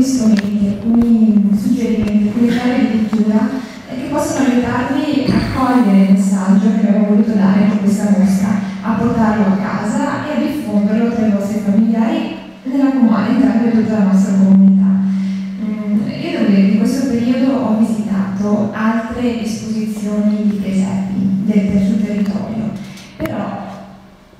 alcuni strumenti, alcuni suggerimenti, alcune chiavi di lettura che possono aiutarvi a cogliere il messaggio che abbiamo voluto dare con questa mostra, a portarlo a casa e a diffonderlo tra i vostri familiari nella all'interno di tutta la nostra comunità. Io devo dire che in questo periodo ho visitato altre esposizioni di presepi sul territorio, però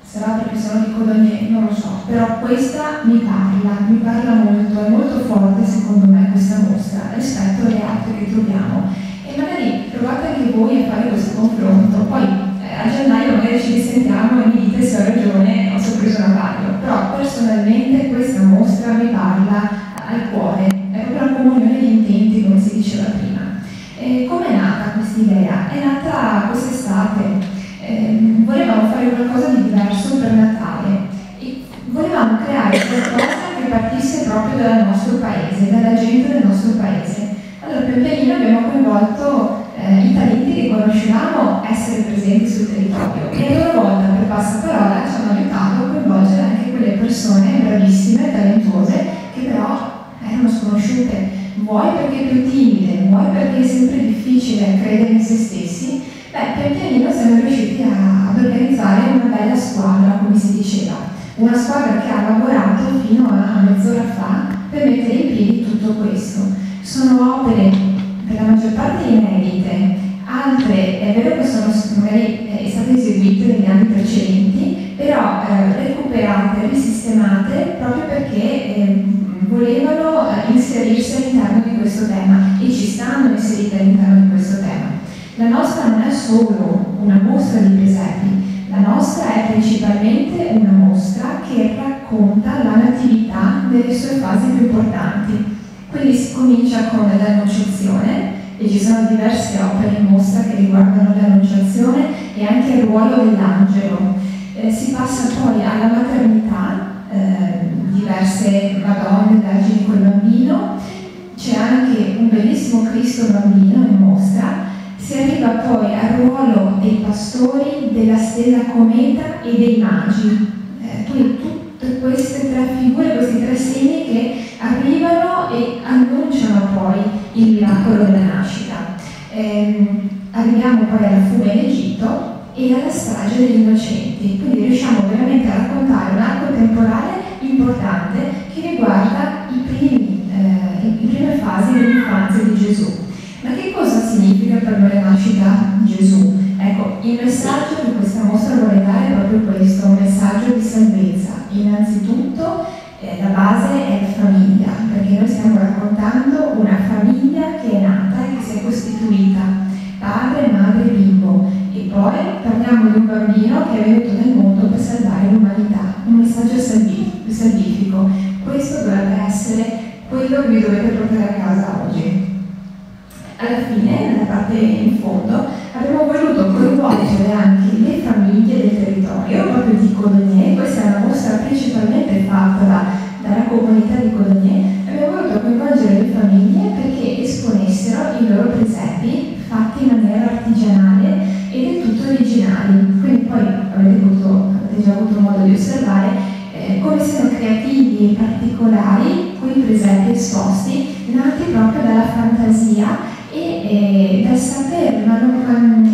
sarà perché sono di Codogné, non lo so, però questa mi parla molto, è molto forte secondo me questa mostra rispetto alle altre che troviamo, e magari provate anche voi a fare questo confronto, poi a gennaio magari ci risentiamo e mi dite se ho ragione o se ho preso una vaglio, però personalmente questa mostra mi parla al cuore, è proprio una comunione di intenti, come si diceva prima. Come è nata questa idea? È nata quest'estate. Volevamo fare qualcosa di diverso per Natale e volevamo creare qualcosa che partisse proprio dal nostro paese, dalla gente del nostro paese. Allora pian pianino abbiamo coinvolto i talenti che conoscevamo essere presenti sul territorio e a loro volta per passaparola ci hanno aiutato a coinvolgere anche quelle persone bravissime, talentuose, che però erano sconosciute, vuoi perché più timide, vuoi perché è sempre difficile credere in se stessi. Pian pianino siamo riusciti ad organizzare una bella squadra, come si diceva, una squadra che ha lavorato fino a mezz'ora fa per mettere in piedi tutto questo. Sono opere per la maggior parte inedite, altre è vero che sono magari state eseguite negli anni precedenti, però recuperate, risistemate proprio perché volevano inserirsi all'interno di questo tema e ci stanno inserite all'interno di questo tema. La nostra non è solo una mostra di presepi, la nostra è principalmente una mostra che racconta la natività nelle sue fasi più importanti. Quindi si comincia con l'Annunciazione e ci sono diverse opere in mostra che riguardano l'Annunciazione e anche il ruolo dell'angelo. Si passa poi alla maternità, diverse Madonne, Vergini col bambino, c'è anche un bellissimo Cristo bambino in mostra. Si arriva poi al ruolo dei pastori, della stella cometa e dei magi. Quindi tutte queste tre figure, questi tre segni che arrivano e annunciano poi il miracolo della nascita. Arriviamo poi alla fuga in Egitto e alla strage degli innocenti. Quindi riusciamo veramente a raccontare un arco temporale importante che riguarda le prime fasi dell'infanzia di Gesù. Ma che cosa significa per noi la nascita di Gesù? Ecco, il messaggio che questa mostra vuole dare è proprio questo, un messaggio di salvezza. Innanzitutto la base è la famiglia, perché noi stiamo raccontando una famiglia che è nata e che si è costituita, padre, madre, bimbo, e poi parliamo di un bambino che è venuto nel mondo per salvare l'umanità, un messaggio salvifico. Questo dovrebbe essere quello che vi dovete portare a casa oggi. Alla fine, nella parte in fondo, abbiamo voluto coinvolgere anche le famiglie del territorio, proprio di Codogné. Questa è una mostra principalmente fatta dalla comunità di Codogné. Abbiamo voluto coinvolgere le famiglie perché esponessero i loro presepi fatti in maniera artigianale e del tutto originali. Quindi poi avete già avuto modo di osservare come siano creativi e particolari quei presepi esposti, nati proprio dalla fantasia e dal saper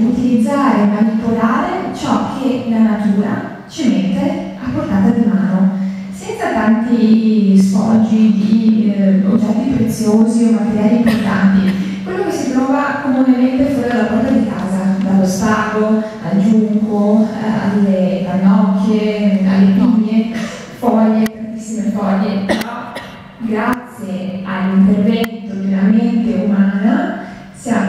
utilizzare e manipolare ciò che la natura ci mette a portata di mano, senza tanti sfoggi di oggetti preziosi o materiali importanti, quello che si trova comunemente fuori dalla porta di casa, dallo spago al giunco, alle ranocchie, alle pigne, foglie, tantissime foglie, però grazie all'intervento di una mente umana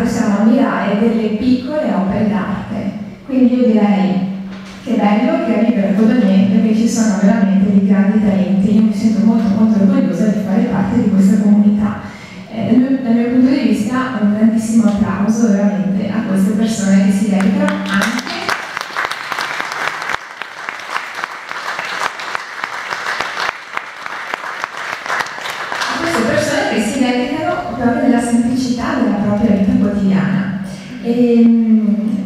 possiamo ammirare delle piccole opere d'arte. Quindi io direi che è bello che arrivi a Codogné perché ci sono veramente dei grandi talenti. Io mi sento molto molto orgogliosa di fare parte di questa comunità. Dal mio punto di vista un grandissimo applauso veramente a queste persone che si dedicano anche proprio nella semplicità della propria vita quotidiana.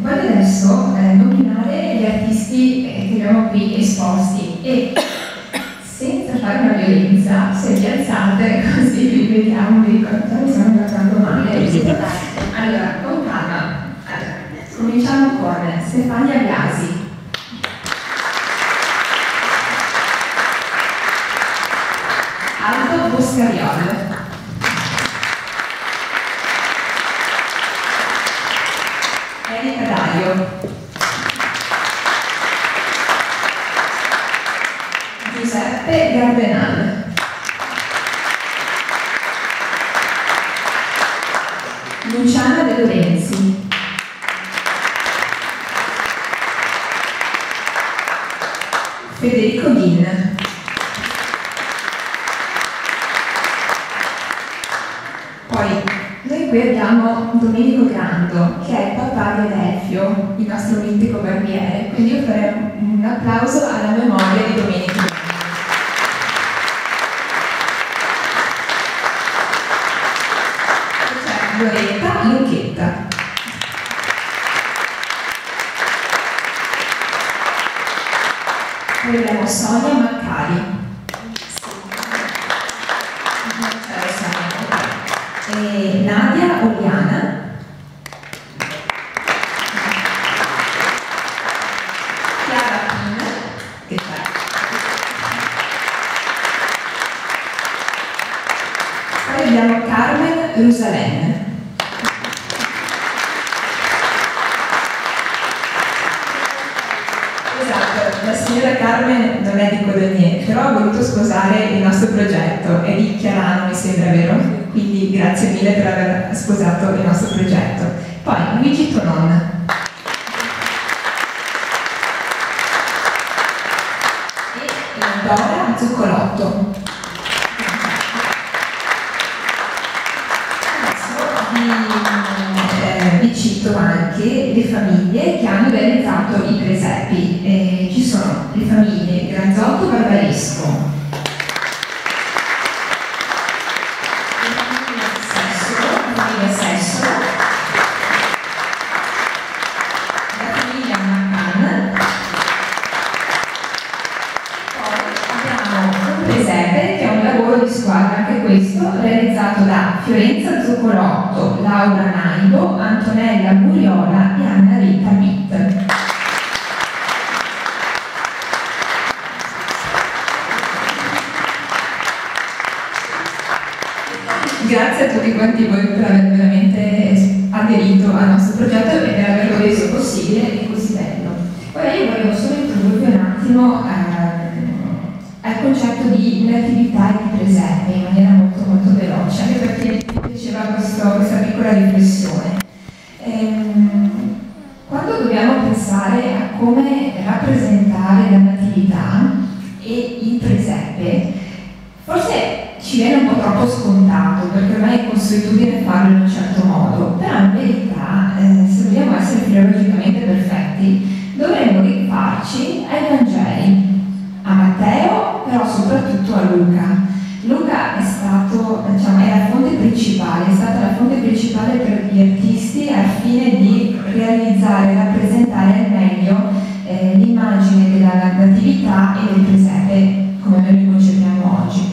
Voglio adesso nominare gli artisti che abbiamo qui esposti e senza fare una violenza, se vi alzate così vi mi stanno guardando male. Allora, con calma. Cominciamo con Stefania Biasi. Aldo Boscariol. Erika Dario. Giuseppe Gardenal. Luciana De Lorenzi. Federico Ghin. Poi noi qui abbiamo Domenico Grando, che è il papà di Adelfio, il nostro mitico barbiere, quindi io farei un applauso alla memoria di Domenico Grando. Loretta Lucchetta. Poi abbiamo Sonia Maccari. E Nadia Oliana. Chiara Pina, che c'è. Poi abbiamo Carmen Rusalén. La signora Carmen non è di Codognier, però ha voluto sposare il nostro progetto, è di Chiarano mi sembra, vero? Quindi grazie mille per aver sposato il nostro progetto. Poi Luigi Tonon. E Dora Zuccolotto. Vi cito anche le famiglie che hanno realizzato i presepi. Ci sono le famiglie Granzotto Barbaresco, la famiglia Sesso, la famiglia Maccan. Poi abbiamo un presepe che è un lavoro di squadra, anche questo, realizzato da Fiorenza Zuccolotto, Laura Naibo, Antonella Muriola e Anna Rita Pitt. Grazie a tutti quanti voi per aver veramente aderito al nostro progetto e per averlo reso possibile e così bello. Ora io volevo solo introdurvi un attimo al concetto di un'attività di presepe in maniera molto molto veloce, anche perché mi piaceva questa piccola riflessione. Quando dobbiamo pensare a come rappresentare la natività e il presepe, forse ci viene un po' troppo scontato, perché ormai è consuetudine farlo in un certo modo, però in verità, se vogliamo essere filologicamente perfetti, dovremmo rifarci ai Vangeli, a Matteo, però soprattutto a Luca. Luca è stato, diciamo, è la fonte principale, è stata la fonte principale per gli artisti al fine di realizzare, rappresentare al meglio l'immagine della natività e del presepe come noi lo concepiamo oggi.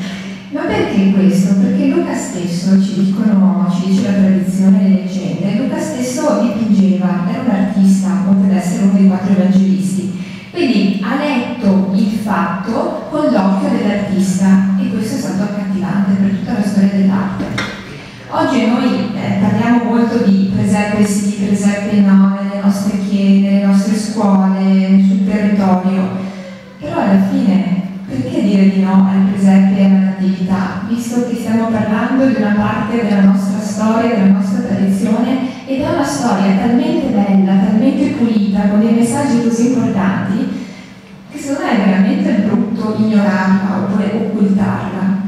Ma perché questo? Perché Luca stesso, ci dice la tradizione e le leggende, Luca stesso dipingeva, era un artista, oltre ad essere uno dei 4 evangelisti, quindi ha letto il fatto con l'occhio dell'artista e questo è stato accattivante per tutta la storia dell'arte. Oggi noi parliamo molto di presepe sì, presepe no, nelle nostre chiese, nelle nostre scuole, sul territorio, però alla fine perché dire di no al presepe e alla natività, visto che stiamo parlando di una parte della nostra storia, della nostra tradizione, ed è una storia talmente bella, talmente pulita, con dei messaggi così importanti, che secondo me è veramente brutto ignorarla oppure occultarla.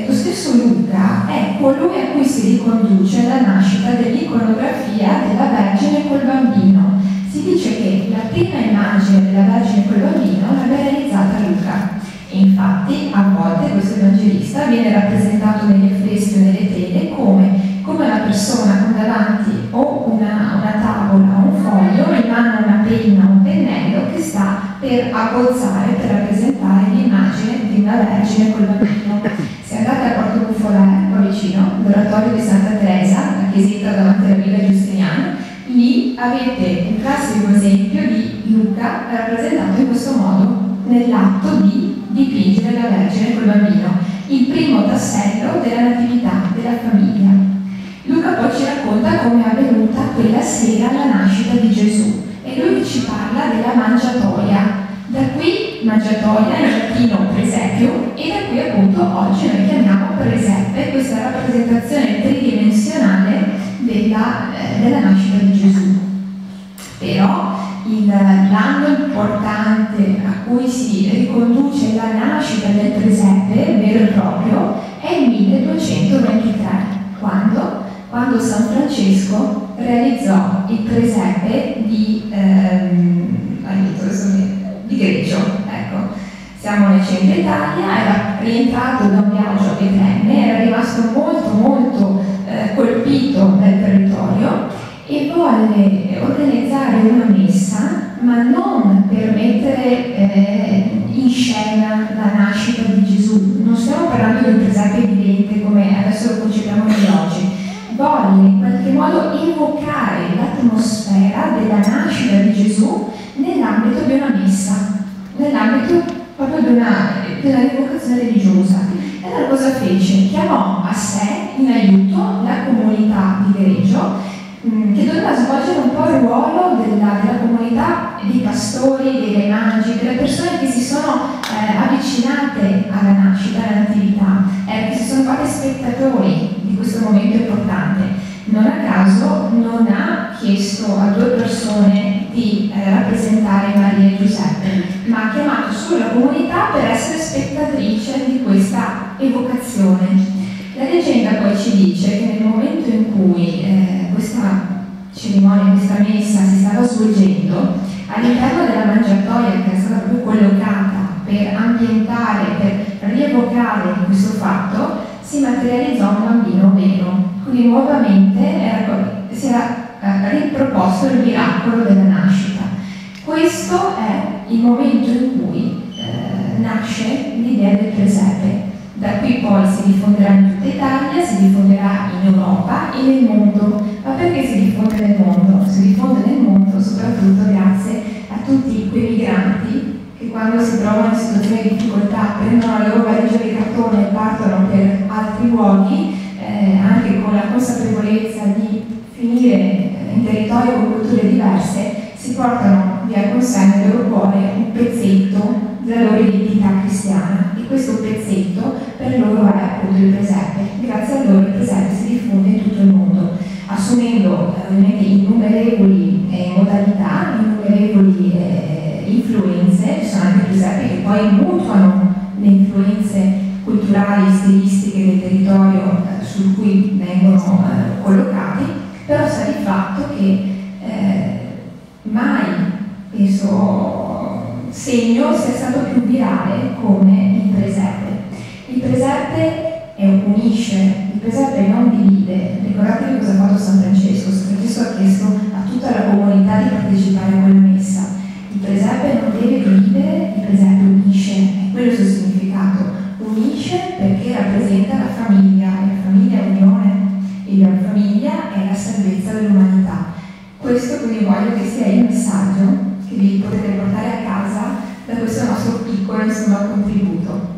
Lo stesso Luca è colui a cui si riconduce la nascita dell'iconografia della Vergine col bambino. Si dice che la prima immagine della Vergine col bambino l'abbia realizzata Luca. E infatti a volte questo evangelista viene rappresentato negli affreschi o nelle tele come una persona con davanti o una tavola o un foglio, in mano una penna o un pennello che sta per abbozzare, per rappresentare l'immagine di una Vergine col bambino. Se andate a Porto Buffolè, poi vicino, l'oratorio di Santa Teresa, la chiesetta davanti alla Villa Giustiniana. Lì avete un classico esempio di Luca rappresentato in questo modo, nell'atto di dipingere la Vergine col bambino, il primo tassello della natività della famiglia. Luca poi ci racconta come è avvenuta quella sera la nascita di Gesù e lui ci parla della mangiatoia. Da qui mangiatoia in latino presepio, e da qui appunto oggi noi chiamiamo presepe questa rappresentazione tridimensionale della nascita di Gesù. Però l'anno importante a cui si riconduce la nascita del presepe vero e proprio è il 1223, quando San Francesco realizzò il presepe di Greggio. Ecco, siamo nel centro Italia, era rientrato da un viaggio a Betlemme, era rimasto molto colpito dal territorio e volle organizzare una messa, ma non per mettere in scena la nascita di Gesù. Non stiamo parlando di un presepe evidente come adesso lo concepiamo noi oggi. Volle in qualche modo evocare l'atmosfera della nascita di Gesù nell'ambito di una messa, nell'ambito proprio di una rivocazione religiosa. E allora cosa fece? Chiamò a sé in aiuto la comunità di Greggio, che doveva svolgere un po' il ruolo della comunità dei pastori, dei re magi, delle persone che si sono avvicinate alla nascita, alla natività, che si sono fatte spettatori di questo momento importante. Non a caso non ha chiesto a due persone di rappresentare Maria e Giuseppe, ma ha chiamato solo la comunità per essere spettatrice di questa evocazione. La leggenda poi ci dice che nel momento in cui questa cerimonia, questa messa si stava svolgendo, all'interno della mangiatoia che era stata proprio collocata per ambientare, per rievocare questo fatto, si materializzò un bambino vero. Quindi nuovamente si era riproposto il miracolo della nascita. Questo è il momento in cui nasce l'idea del presepe. Da qui poi si diffonderà in tutta Italia, si diffonderà in Europa e nel mondo. Ma perché si diffonde nel mondo? Si diffonde nel mondo soprattutto grazie a tutti quei migranti che quando si trovano in situazioni di difficoltà prendono la loro valigia di cartone e partono per altri luoghi, anche con la consapevolezza di finire in territorio con culture diverse, si portano via con sé nel loro cuore un pezzetto della loro identità cristiana, e questo pezzetto per loro è appunto il presepe. Grazie a loro il presepe si diffonde in tutto il mondo, assumendo ovviamente innumerevoli modalità, innumerevoli influenze. Ci sono anche presepi che poi mutuano le culturali, stilistiche del territorio sul cui vengono collocati, però sta di fatto che mai questo segno sia stato più virale come il presepe. Il presepe unisce, il presepe non divide. Ricordatevi cosa ha fatto San Francesco. San Francesco ha chiesto a tutta la comunità di partecipare a quella messa. Il presepe non deve dividere, il presepe unisce, è quello il suo significato. Unisce perché rappresenta la famiglia, e la famiglia è unione, e la famiglia è la salvezza dell'umanità. Questo quindi voglio che sia il messaggio che vi potete portare a casa da questo nostro piccolo contributo.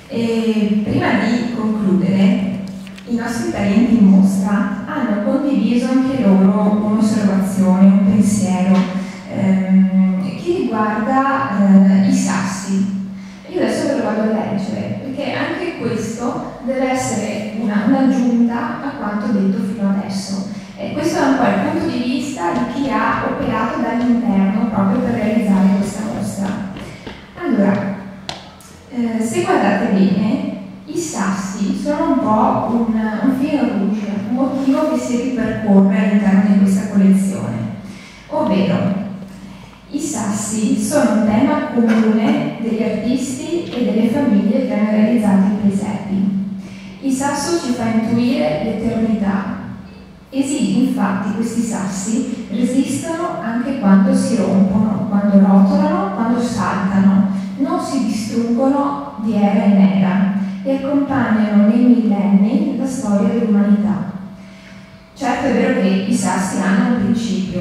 E prima di concludere, i nostri talenti in mostra hanno condiviso anche loro un'osservazione, un pensiero che riguarda i sassi. Io adesso ve lo vado a leggere, perché anche questo deve essere un'aggiunta a quanto detto fino adesso. Questo è un po' il punto di vista di chi ha operato dall'interno proprio per realizzare questa mostra. Allora, se guardate bene, i sassi sono un po' un filo rouge, un motivo che si ripercorre all'interno di questa collezione, ovvero i sassi sono un tema comune degli artisti e delle famiglie che hanno realizzato i presepi. Il sasso ci fa intuire l'eternità. Infatti questi sassi resistono anche quando si rompono, quando rotolano, quando saltano, non si distruggono di era in era. e accompagnano nei millenni la storia dell'umanità. Certo è vero che i sassi hanno un principio,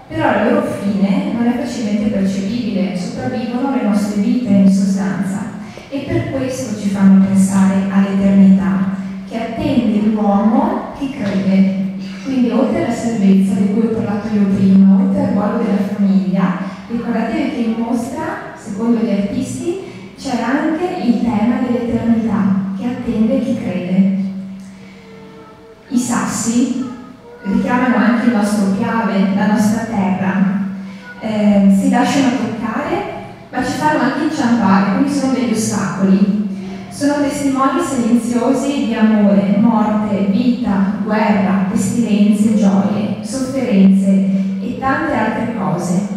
però la loro fine non è facilmente percepibile, sopravvivono le nostre vite in sostanza e per questo ci fanno pensare all'eternità che attende l'uomo che crede. Quindi oltre alla salvezza di cui ho parlato io prima, oltre al ruolo della famiglia, ricordatevi che in mostra, secondo gli artisti, c'è anche il tema dell'eternità che attende chi crede. I sassi richiamano anche il nostro piave, la nostra terra, si lasciano toccare ma ci fanno anche inciampare, quindi sono degli ostacoli. Sono testimoni silenziosi di amore, morte, vita, guerra, pestilenze, gioie, sofferenze e tante altre cose.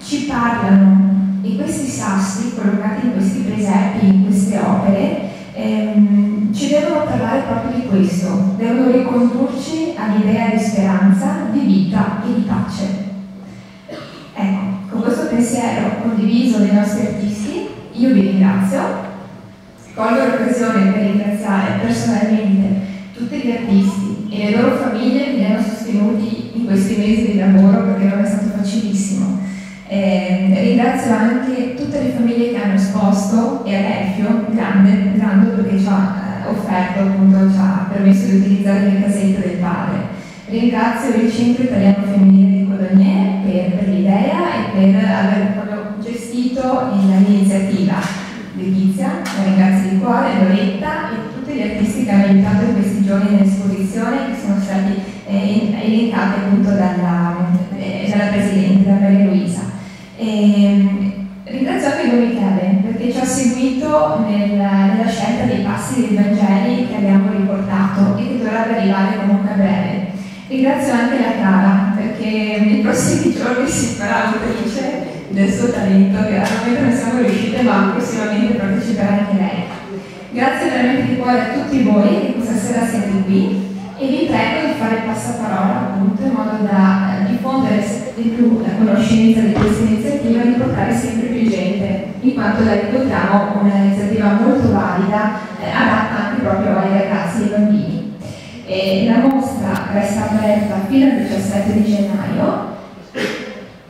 Ci parlano e questi sassi collocati in questi presepi, in queste opere, ci devono parlare proprio di questo, devono ricondurci all'idea di speranza, di vita e di pace. Ecco, con questo pensiero condiviso dai nostri artisti, io vi ringrazio. Colgo l'occasione per ringraziare personalmente tutti gli artisti e le loro famiglie che mi hanno sostenuti in questi mesi di lavoro, perché non è stato facilissimo. Ringrazio anche tutte le famiglie che hanno esposto e Alessio, grande perché ci ha offerto, appunto, ci ha permesso di utilizzare le casette del padre. Ringrazio il Centro Italiano Femminile di Codogné per l'idea e per aver proprio gestito l'iniziativa. Letizia, la ringrazio di cuore, Loretta e tutti gli artisti che hanno aiutato in questi giorni nell'esposizione, che sono stati elencati appunto dalla Presidente, da Maria Luisa. Ringrazio anche Don Michele perché ci ha seguito nella scelta dei passi dei Vangeli che abbiamo riportato e che dovrebbe arrivare comunque a breve. Ringrazio anche la Cara perché nei prossimi giorni si farà autrice del suo talento, che al momento non siamo riuscite, ma prossimamente parteciperà anche lei. Grazie veramente di cuore a tutti voi che questa sera siete qui e vi prego di fare il passaparola appunto in modo da diffondere di più la conoscenza di questa iniziativa e di portare sempre più gente, in quanto la ricordiamo un'iniziativa molto valida, adatta anche proprio ai ragazzi e ai bambini. La mostra resta aperta fino al 17 di gennaio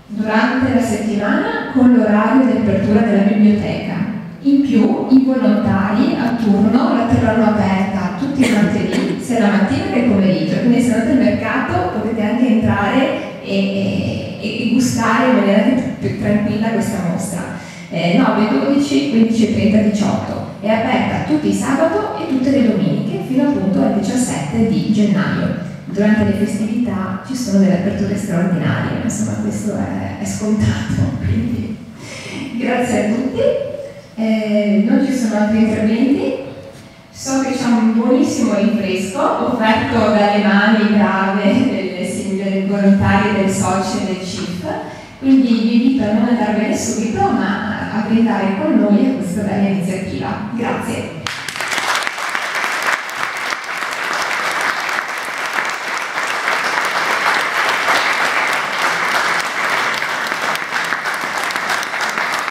durante la settimana con l'orario di apertura della biblioteca. In più i volontari a turno la terranno aperta tutti i martedì, sia la mattina che il pomeriggio, quindi se andate al mercato potete anche entrare e gustare in maniera più tranquilla questa mostra. 9, 12, 15, 30, 18. È aperta tutti i sabato e tutte le domeniche fino appunto al 17 di gennaio. Durante le festività ci sono delle aperture straordinarie, insomma questo è scontato, quindi grazie a tutti. Non ci sono altri interventi, so che c'è un buonissimo rinfresco offerto dalle mani brave delle volontarie del SOCI e del CIF, quindi vi invito a non andarvene subito ma a brindare con noi a questa bella iniziativa. Grazie.